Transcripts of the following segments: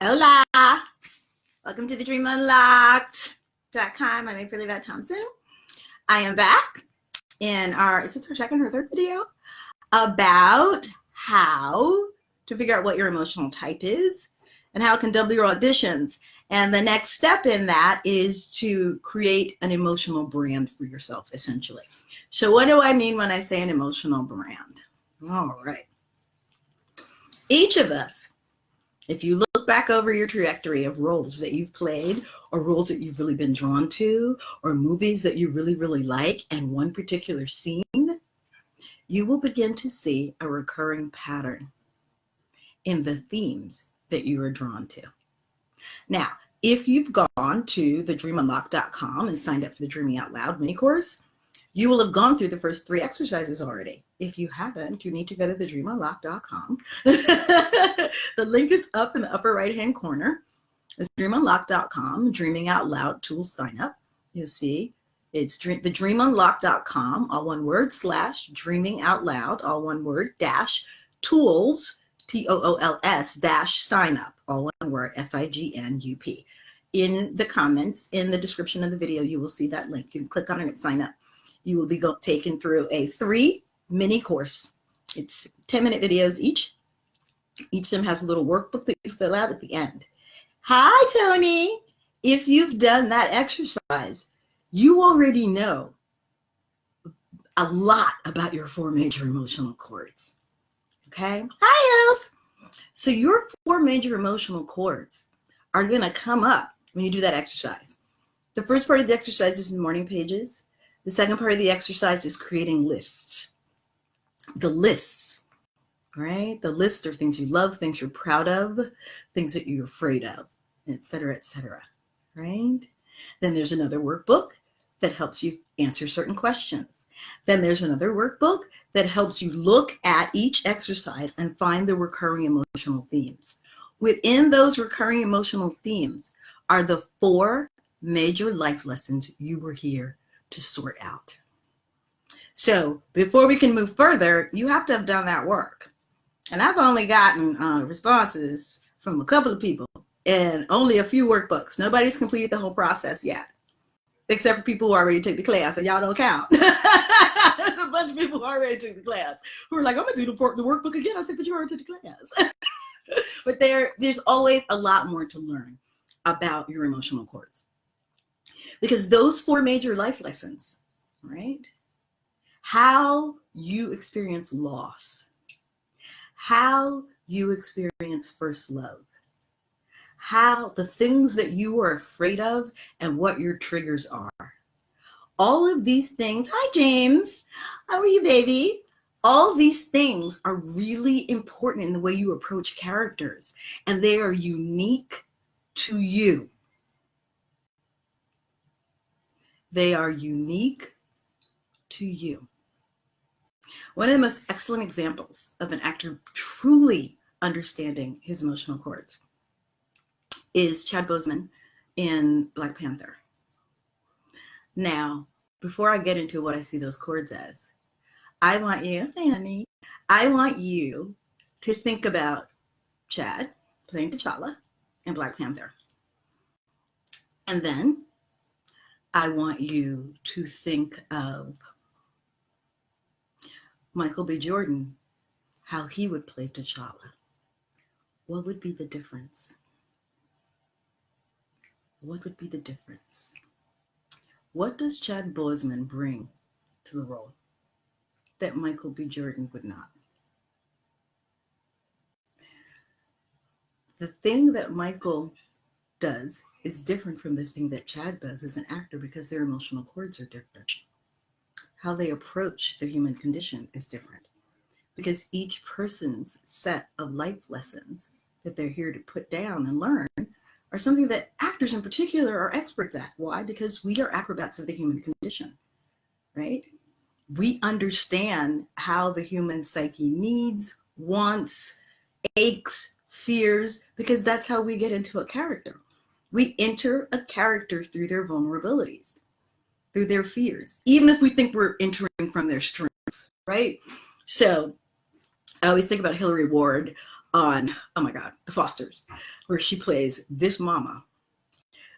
Hola! Welcome to the DreamUnlocked.com. I'm April Thompson. I am back in is this our second or third video? About how to figure out what your emotional type is and how it can double your auditions. And the next step in that is to create an emotional brand for yourself, essentially. So what do I mean when I say an emotional brand? All right. Each of us, if you look back over your trajectory of roles that you've played or roles that you've really been drawn to or movies that you really, really like and one particular scene, you will begin to see a recurring pattern in the themes that you are drawn to. Now, if you've gone to the dreamunlocked.com and signed up for the Dreaming Out Loud mini course, you will have gone through the first 3 exercises already. If you haven't, you need to go to the dreamunlocked.com. The link is up in the upper right-hand corner. It's dreamunlocked.com, Dreaming Out Loud Tools Sign Up. You'll see it's the dreamunlocked.com, all one word, / Dreaming Out Loud, all one word, / tools, TOOLS, / sign up, all one word, SIGNUP. In the comments, in the description of the video, you will see that link. You can click on it and sign up. You will be taken through a 3 mini course. It's 10-minute videos each. Each of them has a little workbook that you fill out at the end. Hi, Tony. If you've done that exercise, you already know a lot about your 4 major emotional chords. Okay? Hi, Els. So your 4 major emotional chords are going to come up when you do that exercise. The first part of the exercise is in the morning pages. The second part of the exercise is creating lists. The lists, right? The lists are things you love, things you're proud of, things that you're afraid of, et cetera, right? Then there's another workbook that helps you answer certain questions. Then there's another workbook that helps you look at each exercise and find the recurring emotional themes. Within those recurring emotional themes are the 4 major life lessons you were here to sort out. So before we can move further, you have to have done that work. And I've only gotten responses from a couple of people and only a few workbooks. Nobody's completed the whole process yet, except for people who already took the class, and y'all don't count. There's a bunch of people who already took the class who are like, I'm gonna do the workbook again. I said, but you already took the class. But there's always a lot more to learn about your emotional chords. Because those 4 major life lessons, right? How you experience loss, how you experience first love, how the things that you are afraid of and what your triggers are. All of these things, hi James, how are you, baby? All these things are really important in the way you approach characters, and they are unique to you. They are unique to you. One of the most excellent examples of an actor truly understanding his emotional chords is Chad Boseman in Black Panther. Now, before I get into what I see those chords as, I want you to think about Chad playing T'Challa in Black Panther. And then I want you to think of Michael B. Jordan, how he would play T'Challa. What would be the difference? What would be the difference? What does Chad Boseman bring to the role that Michael B. Jordan would not? The thing that Michael does is different from the thing that Chad does as an actor because their emotional chords are different. How they approach the human condition is different because each person's set of life lessons that they're here to put down and learn are something that actors in particular are experts at. Why? Because we are acrobats of the human condition, right? We understand how the human psyche needs, wants, aches, fears, because that's how we get into a character. We enter a character through their vulnerabilities, through their fears, even if we think we're entering from their strengths, right? So I always think about Hillary Ward on, oh my God, The Fosters, where she plays this mama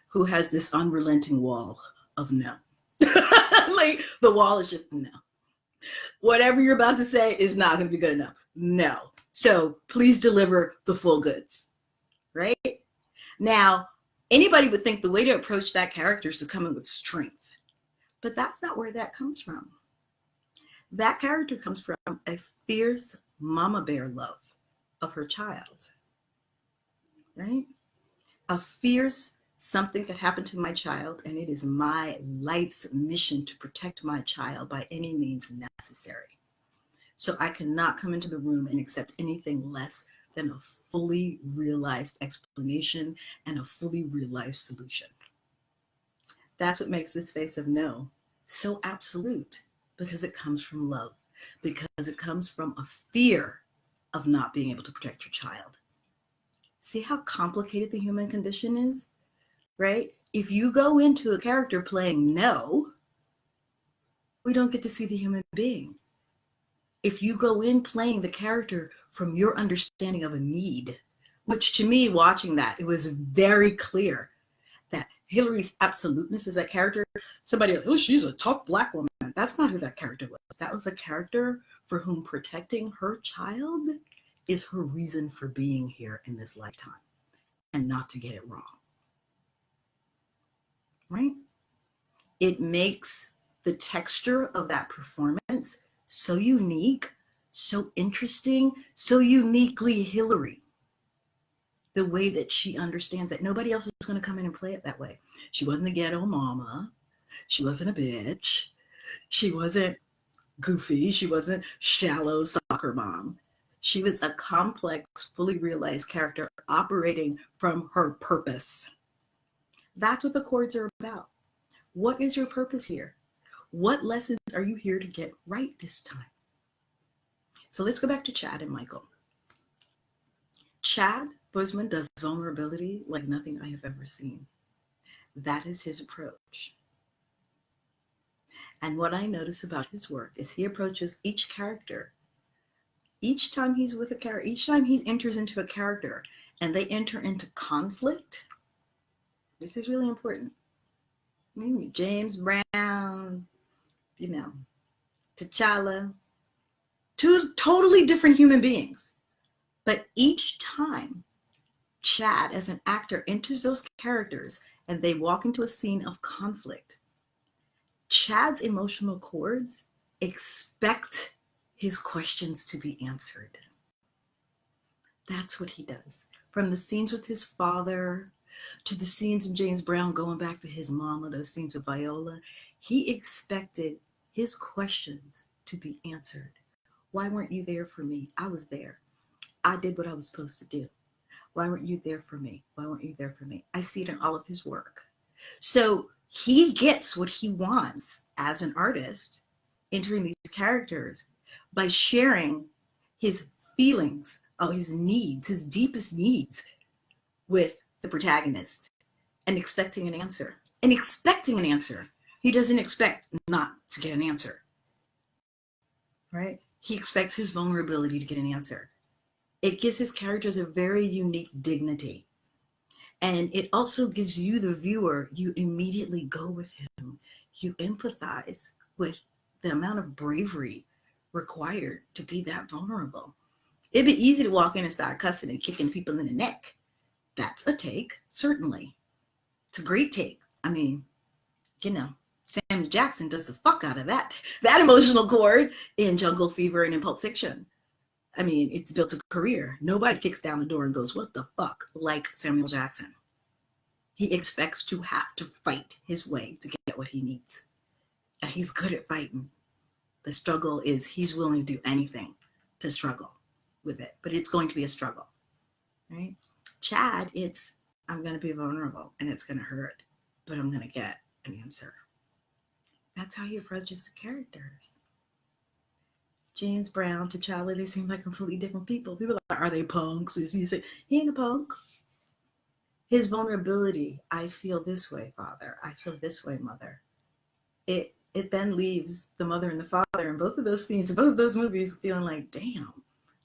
who has this unrelenting wall of no. Like the wall is just no. Whatever you're about to say is not going to be good enough. No. So please deliver the full goods, right? Now, anybody would think the way to approach that character is to come in with strength, but that's not where that comes from. That character comes from a fierce mama bear love of her child, right? A fierce something could happen to my child, and it is my life's mission to protect my child by any means necessary. So I cannot come into the room and accept anything less than a fully realized explanation and a fully realized solution. That's what makes this face of no so absolute, because it comes from love, because it comes from a fear of not being able to protect your child. See how complicated the human condition is, right? If you go into a character playing no, we don't get to see the human being. If you go in playing the character from your understanding of a need, which to me, watching that, it was very clear that Hillary's absoluteness as a character, somebody else, oh, she's a tough Black woman. That's not who that character was. That was a character for whom protecting her child is her reason for being here in this lifetime, and not to get it wrong, right? It makes the texture of that performance so unique, so interesting, so uniquely Hillary. The way that she understands it. Nobody else is going to come in and play it that way. She wasn't a ghetto mama. She wasn't a bitch. She wasn't goofy. She wasn't shallow soccer mom. She was a complex, fully realized character operating from her purpose. That's what the chords are about. What is your purpose here? What lessons are you here to get right this time? So let's go back to Chad and Michael. Chad Boseman does vulnerability like nothing I have ever seen. That is his approach. And what I notice about his work is he approaches each character. Each time he's with a character, each time he enters into a character and they enter into conflict, this is really important. James Brown, T'Challa, two totally different human beings. But each time Chad, as an actor, enters those characters and they walk into a scene of conflict, Chad's emotional chords expect his questions to be answered. That's what he does. From the scenes with his father to the scenes of James Brown going back to his mama, those scenes with Viola, he expected his questions to be answered. Why weren't you there for me? I was there. I did what I was supposed to do. Why weren't you there for me? Why weren't you there for me? I see it in all of his work. So he gets what he wants as an artist, entering these characters by sharing his feelings, his needs, his deepest needs with the protagonist and expecting an answer. And expecting an answer. He doesn't expect not to get an answer, right? He expects his vulnerability to get an answer. It gives his characters a very unique dignity. And it also gives you, the viewer, you immediately go with him. You empathize with the amount of bravery required to be that vulnerable. It'd be easy to walk in and start cussing and kicking people in the neck. That's a take, certainly. It's a great take. I mean, Samuel Jackson does the fuck out of that emotional chord in Jungle Fever and in Pulp Fiction. I mean, it's built a career. Nobody kicks down the door and goes, what the fuck, like Samuel Jackson. He expects to have to fight his way to get what he needs. And he's good at fighting. The struggle is he's willing to do anything to struggle with it, but it's going to be a struggle, right? Chad, it's, I'm going to be vulnerable and it's going to hurt, but I'm going to get an answer. That's how he approaches the characters. James Brown, T'Challa, they seem like completely different people. People are like, are they punks? He say, he ain't a punk. His vulnerability, I feel this way, father. I feel this way, mother. It then leaves the mother and the father in both of those scenes, both of those movies, feeling like, damn,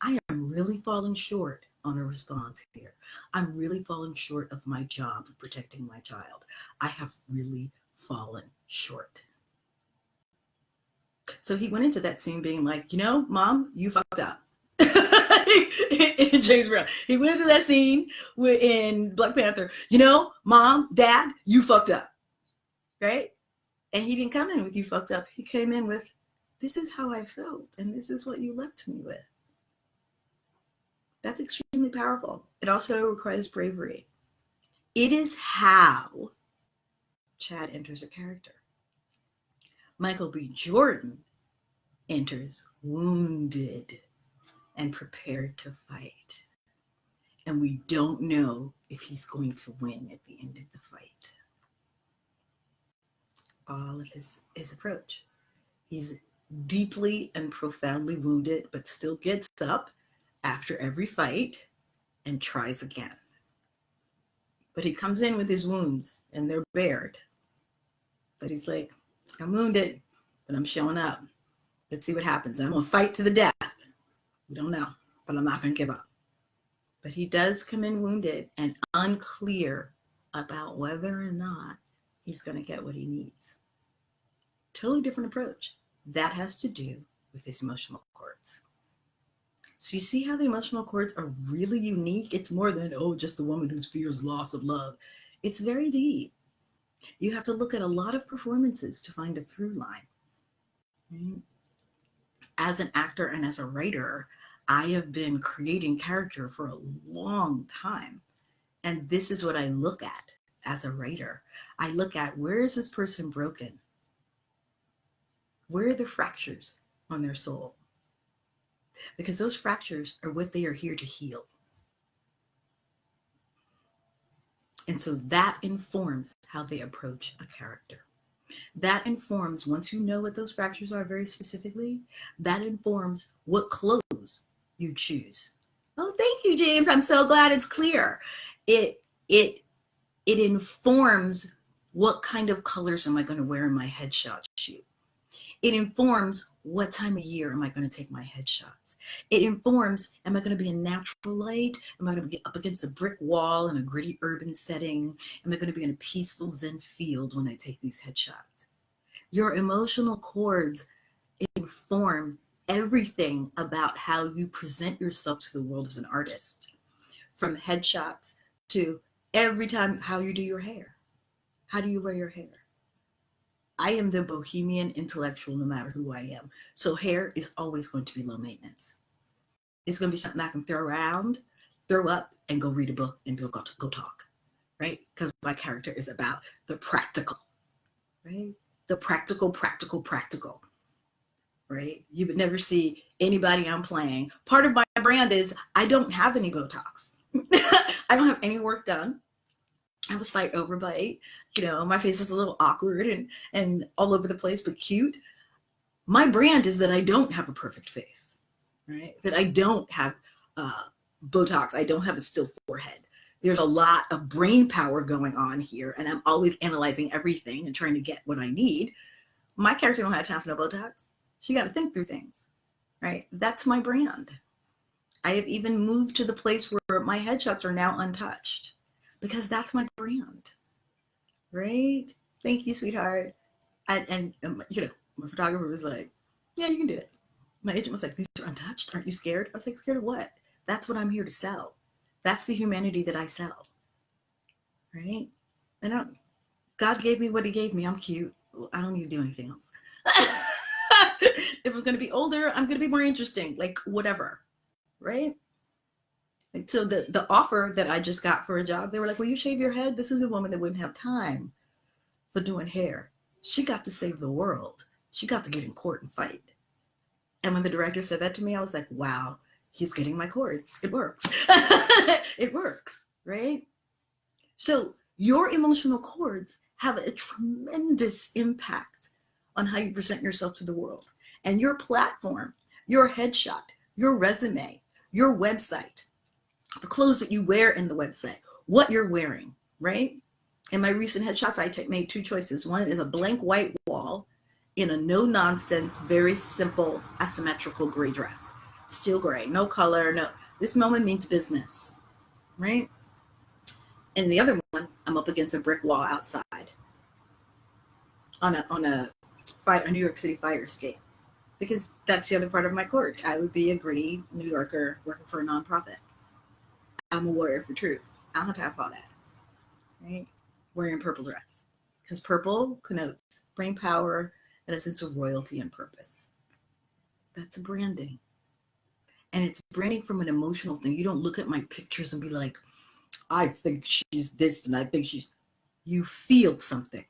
I am really falling short on a response here. I'm really falling short of my job of protecting my child. I have really fallen short. So he went into that scene being like, Mom, you fucked up. In James Brown. He went into that scene in Black Panther, Mom, Dad, you fucked up. Right? And he didn't come in with you fucked up. He came in with, this is how I felt, and this is what you left me with. That's extremely powerful. It also requires bravery. It is how Chad enters a character. Michael B. Jordan enters wounded and prepared to fight. And we don't know if he's going to win at the end of the fight. All of his approach. He's deeply and profoundly wounded, but still gets up after every fight and tries again. But he comes in with his wounds and they're bared. But he's like, I'm wounded, but I'm showing up. Let's see what happens. And I'm going to fight to the death. We don't know, but I'm not going to give up. But he does come in wounded and unclear about whether or not he's going to get what he needs. Totally different approach. That has to do with his emotional chords. So you see how the emotional chords are really unique? It's more than, just the woman who fears loss of love. It's very deep. You have to look at a lot of performances to find a through line. Right? As an actor and as a writer, I have been creating character for a long time. And this is what I look at as a writer. I look at, where is this person broken? Where are the fractures on their soul? Because those fractures are what they are here to heal. And so that informs how they approach a character. That informs, once you know what those fractures are very specifically, that informs what clothes you choose. Oh, thank you, James. I'm so glad it's clear. It informs what kind of colors am I going to wear in my headshot shoot. It informs what time of year am I going to take my headshots. It informs, am I going to be in natural light? Am I going to be up against a brick wall in a gritty urban setting? Am I going to be in a peaceful Zen field when I take these headshots? Your emotional chords inform everything about how you present yourself to the world as an artist. From headshots to every time how you do your hair. How do you wear your hair? I am the bohemian intellectual no matter who I am. So hair is always going to be low maintenance. It's going to be something I can throw around, throw up, and go read a book and go talk, right? Because my character is about the practical, right? The practical, right? You would never see anybody I'm playing. Part of my brand is I don't have any Botox. I don't have any work done. I have a slight overbite. My face is a little awkward and all over the place, but cute. My brand is that I don't have a perfect face, right? That I don't have Botox. I don't have a still forehead. There's a lot of brain power going on here, and I'm always analyzing everything and trying to get what I need. My character don't have time for no Botox. She got to think through things, right? That's my brand. I have even moved to the place where my headshots are now untouched because that's my brand, right? Thank you, sweetheart. And my photographer was like, yeah, you can do it. My agent was like, these are untouched. Aren't you scared? I was like, scared of what? That's what I'm here to sell. That's the humanity that I sell, right? God gave me what he gave me. I'm cute. I don't need to do anything else. If I'm going to be older, I'm going to be more interesting, like whatever, right? So the offer that I just got for a job, they were like, will you shave your head? This is a woman that wouldn't have time for doing hair. She got to save the world. She got to get in court and fight. And when the director said that to me, I was like, wow, he's getting my chords. It works. It works, right? So your emotional chords have a tremendous impact on how you present yourself to the world. And your platform, your headshot, your resume, your website, the clothes that you wear in the website, what you're wearing, right? In my recent headshots, I made two choices. One is a blank white wall in a no-nonsense, very simple, asymmetrical gray dress. Still gray, no color, no. This moment means business, right? And the other one, I'm up against a brick wall outside on a New York City fire escape, because that's the other part of my chord. I would be a gritty New Yorker working for a nonprofit. I'm a warrior for truth. I don't have time for all that, right? Wearing purple dress, because purple connotes brain power and a sense of royalty and purpose. That's branding. And it's branding from an emotional thing. You don't look at my pictures and be like, I think she's this and I think she's. You feel something.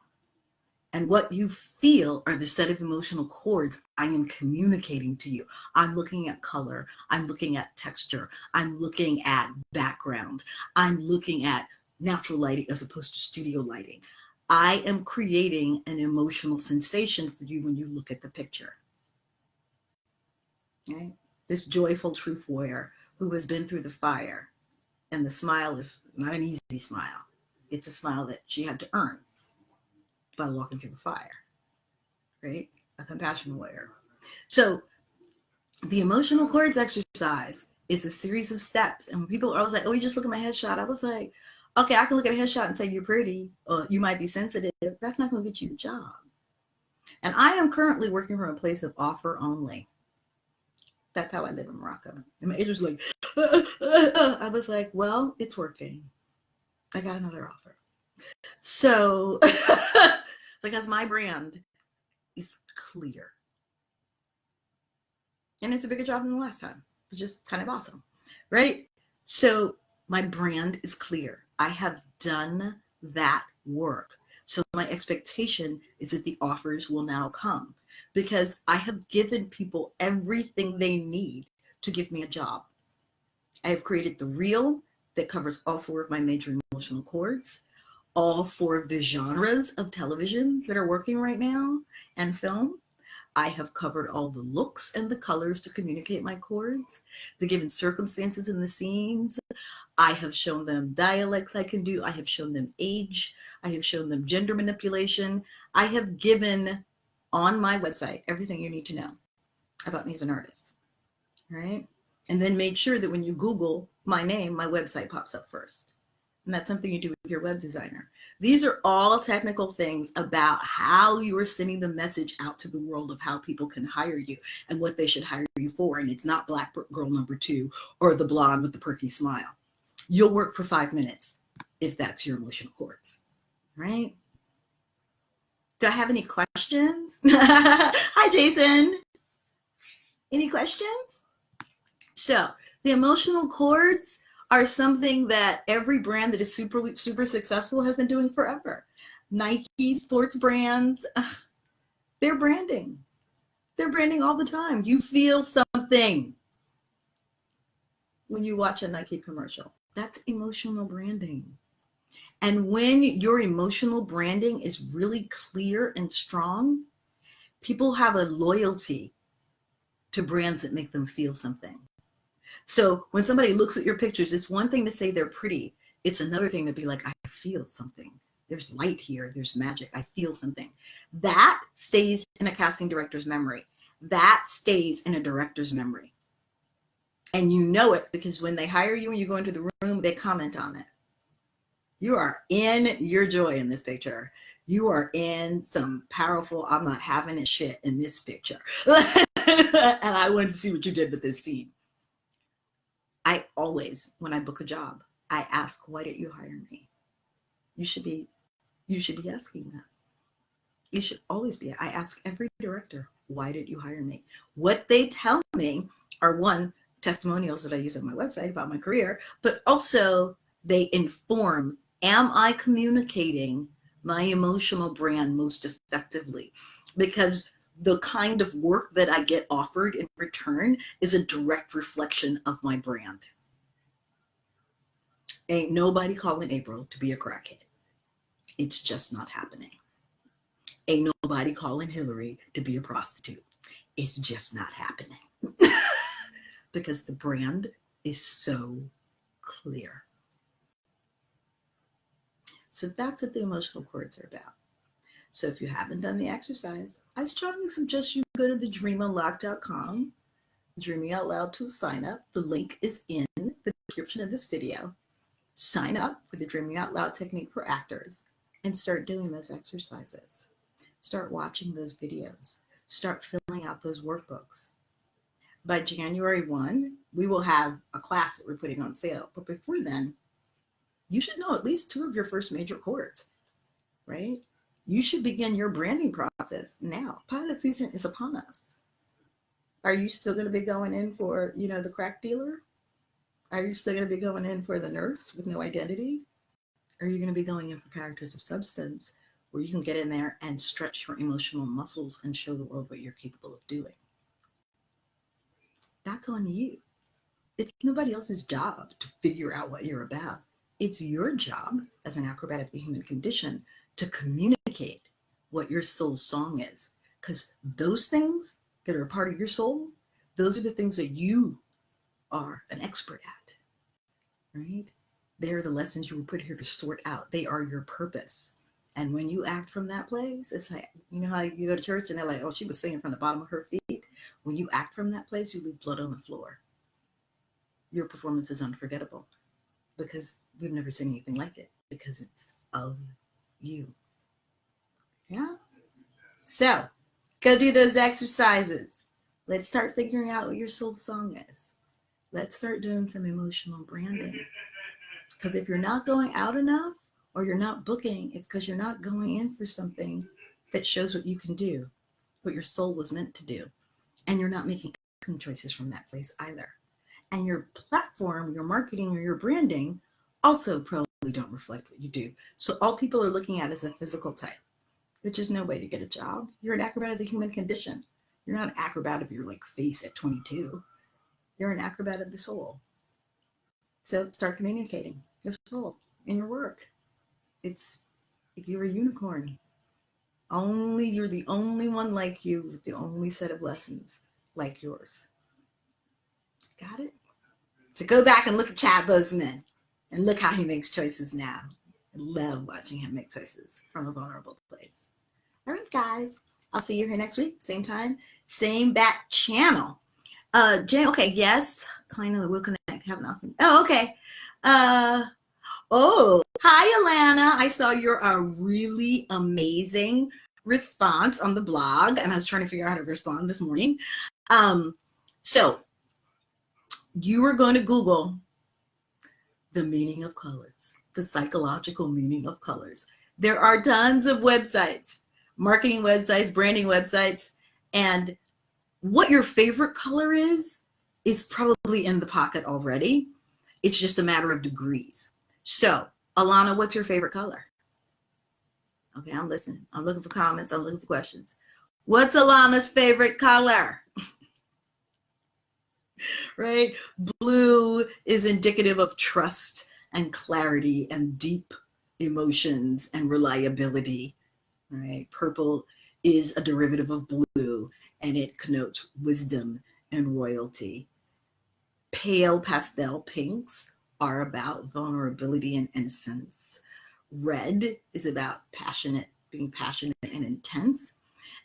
And what you feel are the set of emotional chords I am communicating to you. I'm looking at color. I'm looking at texture. I'm looking at background. I'm looking at natural lighting as opposed to studio lighting. I am creating an emotional sensation for you when you look at the picture. Right? This joyful truth warrior who has been through the fire, and the smile is not an easy smile. It's a smile that she had to earn by walking through the fire, right? A compassion warrior. So the emotional chords exercise is a series of steps. And when people are always like, oh, you just look at my headshot, I was like, okay, I can look at a headshot and say you're pretty, or you might be sensitive. That's not going to get you the job. And I am currently working from a place of offer only. That's how I live in Morocco. And my agent's like, I was like, well, it's working. I got another offer. So, because my brand is clear. And it's a bigger job than the last time. It's just kind of awesome, right? So my brand is clear. I have done that work. So my expectation is that the offers will now come, because I have given people everything they need to give me a job. I have created the reel that covers all 4 of my major emotional chords, all 4 of the genres of television that are working right now and film. I have covered all the looks and the colors to communicate my chords, the given circumstances in the scenes. I have shown them dialects I can do. I have shown them age. I have shown them gender manipulation. I have given on my website everything you need to know about me as an artist, right? And then made sure that when you Google my name, my website pops up first. And that's something you do with your web designer. These are all technical things about how you are sending the message out to the world of how people can hire you and what they should hire you for. And it's not black girl number 2 or the blonde with the perky smile. You'll work for 5 minutes if that's your emotional chords, right? Do I have any questions? Hi, Jason. Any questions? So the emotional chords are something that every brand that is super successful has been doing forever. Nike, sports brands, they're branding. They're branding all the time. You feel something when you watch a Nike commercial. That's emotional branding. And when your emotional branding is really clear and strong, people have a loyalty to brands that make them feel something. So when somebody looks at your pictures, it's one thing to say they're pretty. It's another thing to be like, I feel something. There's light here. There's magic. I feel something. That stays in a casting director's memory. That stays in a director's memory. And you know it because when they hire you and you go into the room, they comment on it. You are in your joy in this picture. You are in some powerful, I'm not having a shit in this picture. And I wanted to see what you did with this scene. I always, when I book a job, I ask, why did you hire me? You should be asking that. You should always be. I ask every director, why did you hire me? What they tell me are, one, testimonials that I use on my website about my career, but also they inform, am I communicating my emotional brand most effectively? Because the kind of work that I get offered in return is a direct reflection of my brand. Ain't nobody calling April to be a crackhead. It's just not happening. Ain't nobody calling Hillary to be a prostitute. It's just not happening. Because the brand is so clear. So that's what the emotional chords are about. So if you haven't done the exercise, I strongly suggest you go to thedreamunlock.com Dreaming Out Loud to sign up. The link is in the description of this video. Sign up for the Dreaming Out Loud technique for actors and start doing those exercises. Start watching those videos. Start filling out those workbooks. By January 1, we will have a class that we're putting on sale. But before then, you should know at least 2 of your first major chords, right? You should begin your branding process now. Pilot season is upon us. Are you still going to be going in for, the crack dealer? Are you still going to be going in for the nurse with no identity? Are you going to be going in for characters of substance where you can get in there and stretch your emotional muscles and show the world what you're capable of doing? That's on you. It's nobody else's job to figure out what you're about. It's your job as an acrobat of the human condition to communicate what your soul song is. Because those things that are a part of your soul, those are the things that you are an expert at, right? They're the lessons you were put here to sort out. They are your purpose. And when you act from that place, it's like, how you go to church and they're like, oh, she was singing from the bottom of her feet. When you act from that place, you leave blood on the floor. Your performance is unforgettable because we've never seen anything like it, because it's of you. Yeah? So, go do those exercises. Let's start figuring out what your soul song is. Let's start doing some emotional branding. Because if you're not going out enough or you're not booking, it's because you're not going in for something that shows what you can do, what your soul was meant to do. And you're not making choices from that place either. And your platform, your marketing, or your branding also probably don't reflect what you do. So all people are looking at is a physical type, which is no way to get a job. You're an acrobat of the human condition. You're not an acrobat of your face at 22. You're an acrobat of the soul. So start communicating your soul in your work. It's if you're a unicorn. You're the only one like you with the only set of lessons like yours. Got it? So go back and look at Chad Boseman and look how he makes choices now. I love watching him make choices from a vulnerable place. All right, guys. I'll see you here next week. Same time, same bat channel. Jane, okay, yes. Kind of will connect. Have an awesome. Oh, okay. Hi, Alana. I saw your really amazing response on the blog, and I was trying to figure out how to respond this morning. So you are going to Google the meaning of colors, the psychological meaning of colors. There are tons of websites, marketing websites, branding websites, and what your favorite color is probably in the pocket already. It's just a matter of degrees. So, Alana, what's your favorite color? Okay, I'm listening. I'm looking for comments. I'm looking for questions. What's Alana's favorite color? Right? Blue is indicative of trust and clarity and deep emotions and reliability. Right? Purple is a derivative of blue, and it connotes wisdom and royalty. Pale pastel pinks are about vulnerability and innocence. Red is about being passionate and intense.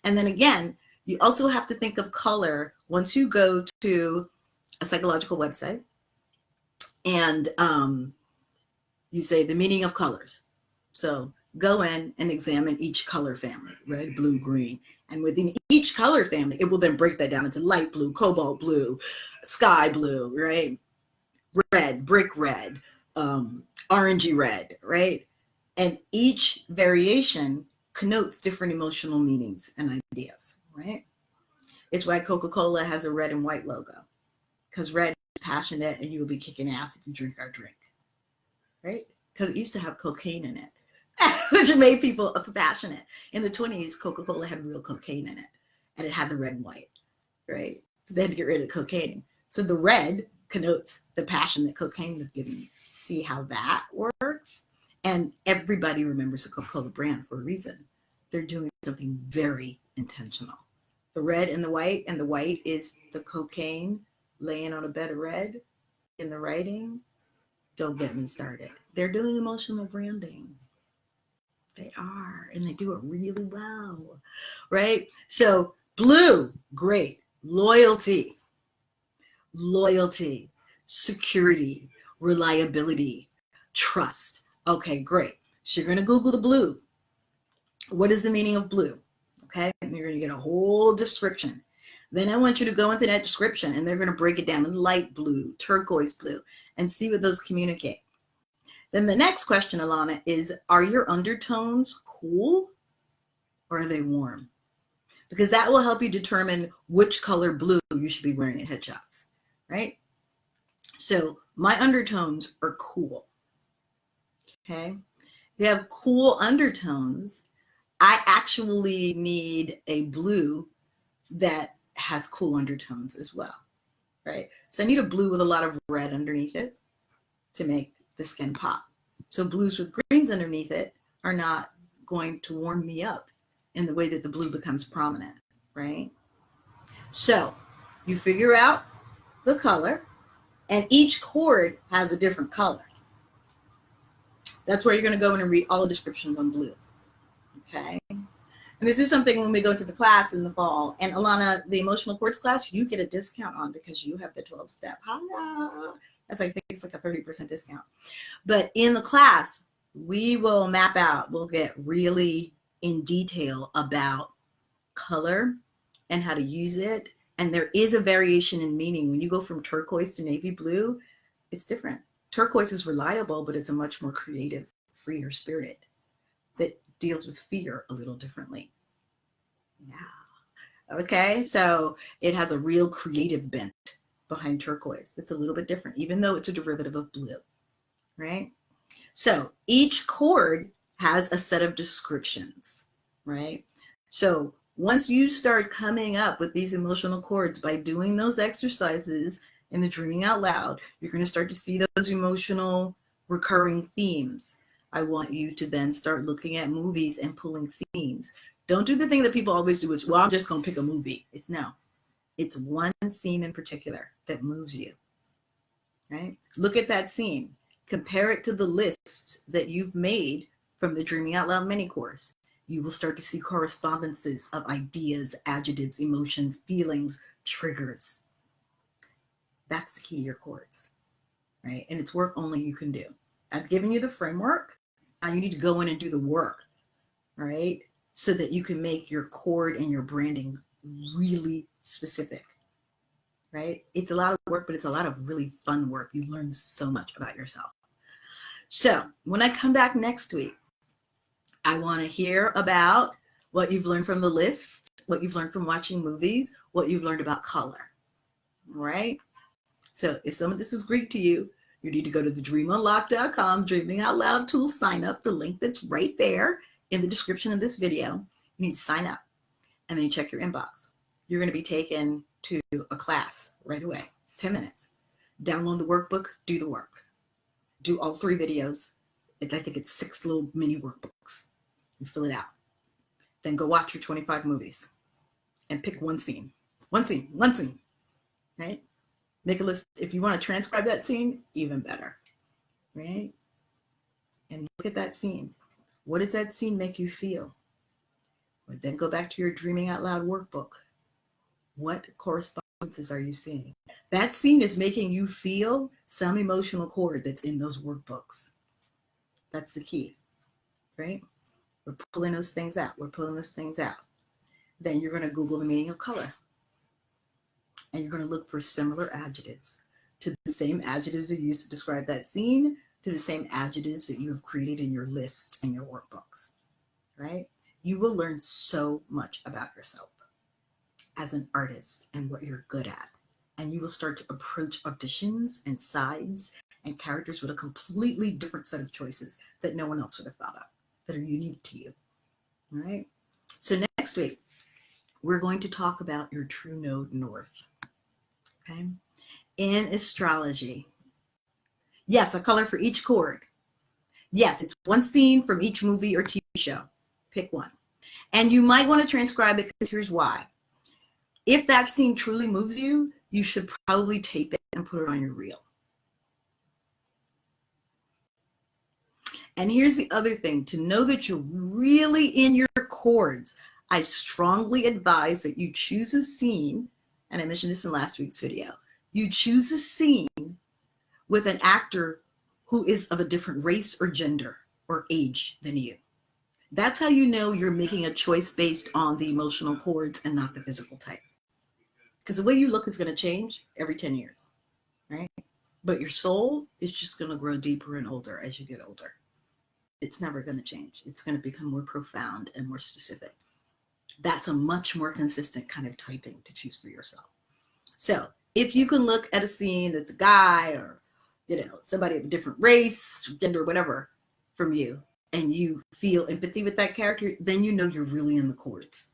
And then again, you also have to think of color once you go to a psychological website and you say the meaning of colors. So go in and examine each color family, red, blue, green. And within each color family, it will then break that down into light blue, cobalt blue, sky blue, right? Red, brick red, orangey red, right? And each variation connotes different emotional meanings and ideas, right? It's why Coca-Cola has a red and white logo, because red is passionate and you will be kicking ass if you drink our drink, right? Because it used to have cocaine in it, which made people passionate. In the 20s, Coca-Cola had real cocaine in it, and it had the red and white, right? So they had to get rid of cocaine. So the red connotes the passion that cocaine was giving you. See how that works? And everybody remembers the Coca-Cola brand for a reason. They're doing something very intentional. The red and the white is the cocaine laying on a bed of red in the writing. Don't get me started. They're doing emotional branding. They are, and they do it really well, right? So blue, great. Loyalty. loyalty, security, reliability, trust. Okay, great. So you're going to Google the blue. What is the meaning of blue? Okay, and you're going to get a whole description. Then I want you to go into that description and they're going to break it down in light blue, turquoise blue, and see what those communicate. Then the next question, Alana, is are your undertones cool or are they warm? Because that will help you determine which color blue you should be wearing at headshots, right? So my undertones are cool, okay? They have cool undertones. I actually need a blue that has cool undertones as well, right? So I need a blue with a lot of red underneath it to make the skin pop. So blues with greens underneath it are not going to warm me up in the way that the blue becomes prominent, right? So you figure out the color, and each chord has a different color. That's where you're going to go in and read all the descriptions on blue, okay? And this is something when we go to the class in the fall. And Alana, the emotional chords class, you get a discount on because you have the 12-step. That's, I think it's like a 30% discount. But in the class, we will map out, we'll get really in detail about color and how to use it. And there is a variation in meaning. When you go from turquoise to navy blue, it's different. Turquoise is reliable, but it's a much more creative, freer spirit that deals with fear a little differently. Yeah. Okay, so it has a real creative bent behind turquoise. It's a little bit different, even though it's a derivative of blue, right? So each chord has a set of descriptions, right? So once you start coming up with these emotional chords by doing those exercises in the Dreaming Out Loud, you're going to start to see those emotional recurring themes. I want you to then start looking at movies and pulling scenes. Don't do the thing that people always do is, well, I'm just going to pick a movie. It's one scene in particular that moves you, right? Look at that scene. Compare it to the list that you've made from the Dreaming Out Loud mini course. You will start to see correspondences of ideas, adjectives, emotions, feelings, triggers. That's the key to your chords, right? And it's work only you can do. I've given you the framework. Now you need to go in and do the work, right? So that you can make your chord and your branding really specific, right? It's a lot of work, but it's a lot of really fun work. You learn so much about yourself. So when I come back next week, I want to hear about what you've learned from the list, what you've learned from watching movies, what you've learned about color, right? So if some of this is Greek to you, you need to go to the dreamunlock.com, Dreaming Out Loud tool, sign up, the link that's right there in the description of this video. You need to sign up and then you check your inbox. You're going to be taken to a class right away. It's 10 minutes. Download the workbook, do the work. Do all 3 videos. I think it's 6 little mini workbooks. You fill it out. Then go watch your 25 movies and pick one scene, right? Make a list. If you want to transcribe that scene, even better, right? And look at that scene. What does that scene make you feel? But then go back to your Dreaming Out Loud workbook. What correspondences are you seeing? That scene is making you feel some emotional chord that's in those workbooks. That's the key, right? We're pulling those things out. Then you're going to Google the meaning of color. And you're going to look for similar adjectives to the same adjectives that you used to describe that scene, to the same adjectives that you have created in your lists and your workbooks, right? You will learn so much about yourself as an artist and what you're good at. And you will start to approach auditions and sides and characters with a completely different set of choices that no one else would have thought of, that are unique to you, all right? So next week, we're going to talk about your true node north, okay? In astrology, yes, a color for each chord. Yes, it's one scene from each movie or TV show. Pick one. And you might want to transcribe it because here's why. If that scene truly moves you, you should probably tape it and put it on your reel. And here's the other thing, to know that you're really in your chords, I strongly advise that you choose a scene, and I mentioned this in last week's video, You choose a scene with an actor who is of a different race or gender or age than you. That's how you know you're making a choice based on the emotional chords and not the physical type. Because the way you look is going to change every 10 years, right? But your soul is just going to grow deeper and older as you get older. It's never going to change. It's going to become more profound and more specific. That's a much more consistent kind of typing to choose for yourself. So if you can look at a scene that's a guy or, somebody of a different race, gender, whatever from you, and you feel empathy with that character, then you know you're really in the chords,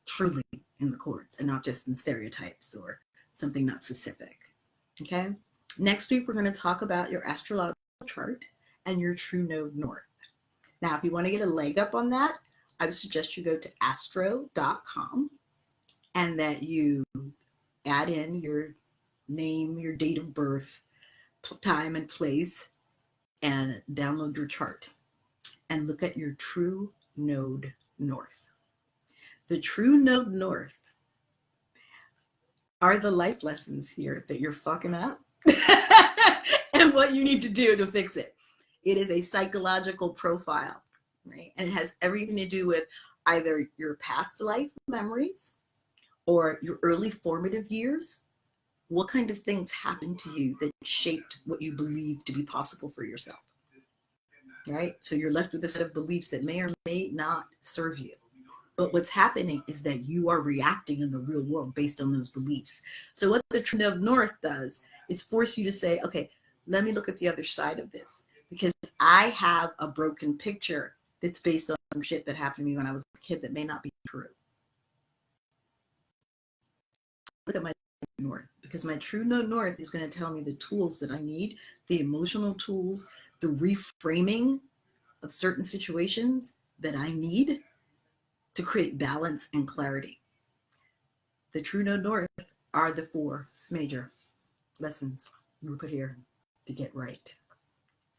truly in the chords, and not just in stereotypes or something not specific. Okay. Next week, we're going to talk about your astrological chart and your true node north. Now, if you want to get a leg up on that, I would suggest you go to astro.com and that you add in your name, your date of birth, time and place, and download your chart and look at your true node north. The true node north are the life lessons here that you're fucking up and what you need to do to fix it. It is a psychological profile, right? And it has everything to do with either your past life memories or your early formative years. What kind of things happened to you that shaped what you believe to be possible for yourself, right? So you're left with a set of beliefs that may or may not serve you. But what's happening is that you are reacting in the real world based on those beliefs. So what the Trinity of North does is force you to say, okay, let me look at the other side of this, because I have a broken picture that's based on some shit that happened to me when I was a kid that may not be true. Look at my north, because my true node north is going to tell me the tools that I need, the emotional tools, the reframing of certain situations that I need to create balance and clarity. The true node north are the 4 major lessons we put here to get right.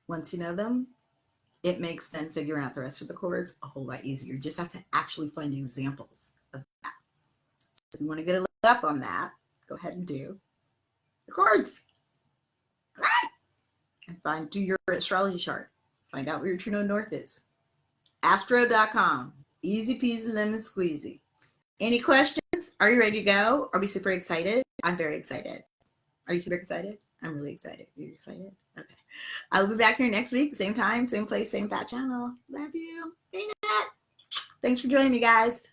Once you know them, it makes then figuring out the rest of the chords a whole lot easier. You just have to actually find examples of that. So if you want to get a leg up on that, go ahead and do the chords. All right? And do your astrology chart. Find out where your true node north is. Astro.com. Easy peasy lemon squeezy. Any questions? Are you ready to go? Are we super excited? I'm very excited. Are you super excited? I'm really excited. Are you excited? Okay. I'll be back here next week. Same time, same place, same fat channel. Love you. Hey, Nat. Thanks for joining me, guys.